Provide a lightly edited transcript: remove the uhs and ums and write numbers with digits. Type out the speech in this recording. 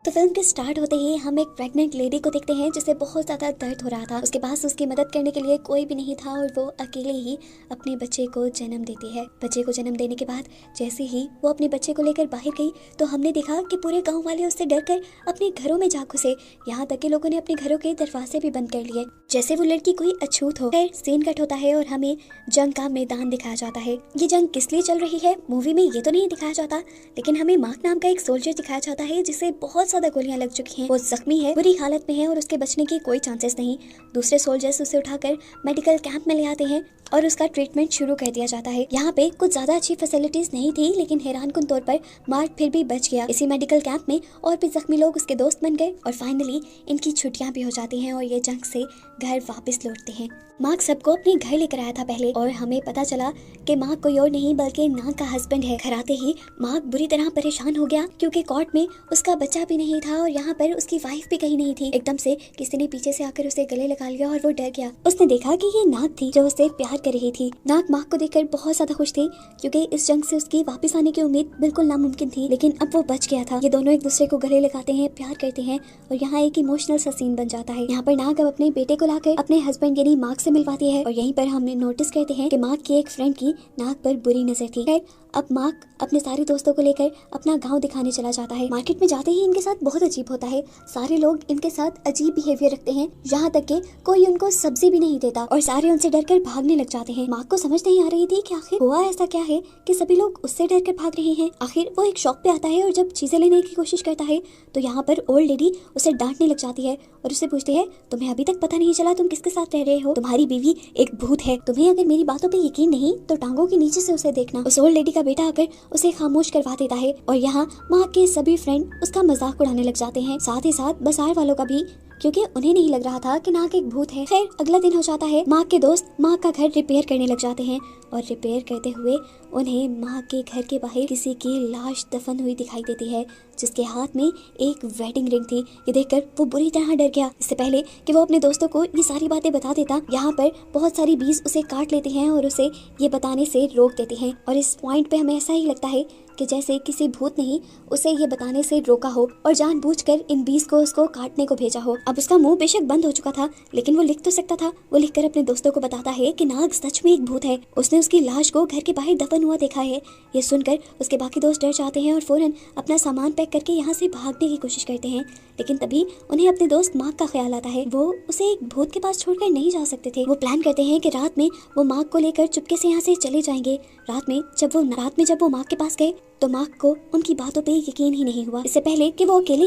तो फिल्म के स्टार्ट होते ही हम एक प्रेग्नेंट लेडी को देखते हैं जिसे बहुत ज्यादा दर्द हो रहा था। उसके पास उसकी मदद करने के लिए कोई भी नहीं था और वो अकेले ही अपने बच्चे को जन्म देती है। बच्चे को जन्म देने के बाद जैसे ही वो अपने बच्चे को लेकर बाहर गई तो हमने देखा कि पूरे गांव वाले उससे डरकर अपने घरों में जा घुसे। यहाँ तक के लोगों ने अपने घरों के दरवाजे भी बंद कर लिए जैसे वो लड़की कोई अछूत हो। फिर सीन कट होता है और हमें जंग का मैदान दिखाया जाता है। ये जंग किस लिए चल रही है मूवी में ये तो नहीं दिखाया जाता, लेकिन हमें मार्क नाम का एक सोल्जर दिखाया जाता है जिसे बहुत ज्यादा गोलियां लग चुकी हैं। वो जख्मी है, बुरी हालत में है और उसके बचने की कोई चांसेस नहीं। दूसरे सोल्जर्स उसे उठाकर मेडिकल कैंप में ले आते हैं और उसका ट्रीटमेंट शुरू कर दिया जाता है। यहाँ पे कुछ ज्यादा अच्छी फैसिलिटीज नहीं थी, लेकिन हैरानकुन तौर पर मार्क फिर भी बच गया। इसी मेडिकल कैंप में और भी जख्मी लोग उसके दोस्त बन गए और फाइनली इनकी छुट्टियां भी हो जाती हैं और ये जंग से घर वापस लौटते हैं। मार्क सबको अपने घर लेकर आया था पहले और हमें पता चला कि मार्क कोई और नहीं बल्कि नाग का हस्बैंड है। घर आते ही मार्क बुरी तरह परेशान हो गया क्योंकि कोर्ट में उसका बच्चा भी नहीं था और यहाँ पर उसकी वाइफ भी कहीं नहीं थी। एकदम से किसी ने पीछे से आकर उसे गले लगा लिया और वो डर गया। उसने देखा कि ये नाग थी जो उसे प्यार कर रही थी। नाग मार्क को देखकर बहुत ज्यादा खुश थी क्योंकि इस जंग से उसकी वापस आने की उम्मीद बिल्कुल नामुमकिन थी, लेकिन अब वो बच गया था। ये दोनों एक दूसरे को गले लगाते हैं, प्यार करते हैं और यहाँ एक इमोशनल सा सीन बन जाता है। यहाँ पर नाग अब अपने बेटे को लाकर अपने हस्बैंड यानी मार्क से मिलवाती है और यहीं पर हमने नोटिस करते हैं कि मार्क की एक फ्रेंड की नाग पर बुरी नजर थी। खैर अब मार्क अपने सारे दोस्तों को लेकर अपना गांव दिखाने चला जाता है। मार्केट में जाते ही इनके साथ बहुत अजीब होता है। सारे लोग इनके साथ अजीब बिहेवियर रखते हैं, यहाँ तक कि कोई उनको सब्जी भी नहीं देता और सारे उनसे डरकर भागने लग जाते हैं। मार्क को समझ नहीं आ रही थी कि आखिर हुआ ऐसा क्या है कि सभी लोग उससे डरकर भाग रहे हैं। आखिर वो एक शॉप पे आता है और जब चीजें लेने की कोशिश करता है तो यहाँ पर ओल्ड लेडी उसे डांटने लग जाती है और उससे पूछती है, तुम्हें अभी तक पता नहीं चला तुम किसके साथ रह रहे हो? तुम्हारी बीवी एक भूत है। तुम्हें अगर मेरी बातों पे यकीन नहीं तो टांगों के नीचे से उसे देखना। उस ओल्ड लेडी का बेटा आकर उसे खामोश करवा देता है और यहाँ मार्क के सभी फ्रेंड उसका मजाक उड़ाने लग जाते हैं, साथ ही साथ बाजार वालों का भी, क्योंकि उन्हें नहीं लग रहा था कि नाग एक भूत है। खैर अगला दिन हो जाता है। मार्क के दोस्त मार्क का घर रिपेयर करने लग जाते हैं और रिपेयर करते हुए उन्हें मार्क के घर के बाहर किसी की लाश दफन हुई दिखाई देती है जिसके हाथ में एक वेडिंग रिंग थी। ये देखकर वो बुरी तरह डर गया। इससे पहले कि वो अपने दोस्तों को ये सारी बातें बता देता, यहाँ पर बहुत सारी बीज उसे काट लेते हैं और उसे ये बताने से रोक देते हैं और इस पॉइंट पे हमें ऐसा ही लगता है कि जैसे किसी भूत ने ही उसे ये बताने से रोका हो और जानबूझकर इन बीज को उसको काटने को भेजा हो। अब उसका मुंह बेशक बंद हो चुका था, लेकिन वो लिख तो सकता था। वो लिखकर अपने दोस्तों को बताता है कि नाग सच में एक भूत है, उसने उसकी लाश को घर के बाहर दफन हुआ देखा है। ये सुनकर उसके बाकी दोस्त डर जाते हैं और फौरन अपना सामान पैक करके यहाँ से भागने की कोशिश करते हैं, लेकिन तभी उन्हें अपने दोस्त मार्क का ख्याल आता है। वो उसे एक भूत के पास छोड़कर नहीं जा सकते थे। वो प्लान करते हैं कि रात में वो मार्क को लेकर चुपके से यहाँ से चले जाएंगे। रात में जब वो मार्क के पास गए तो मार्क को उनकी बातों पे यकीन ही नहीं हुआ। इससे पहले कि वो अकेले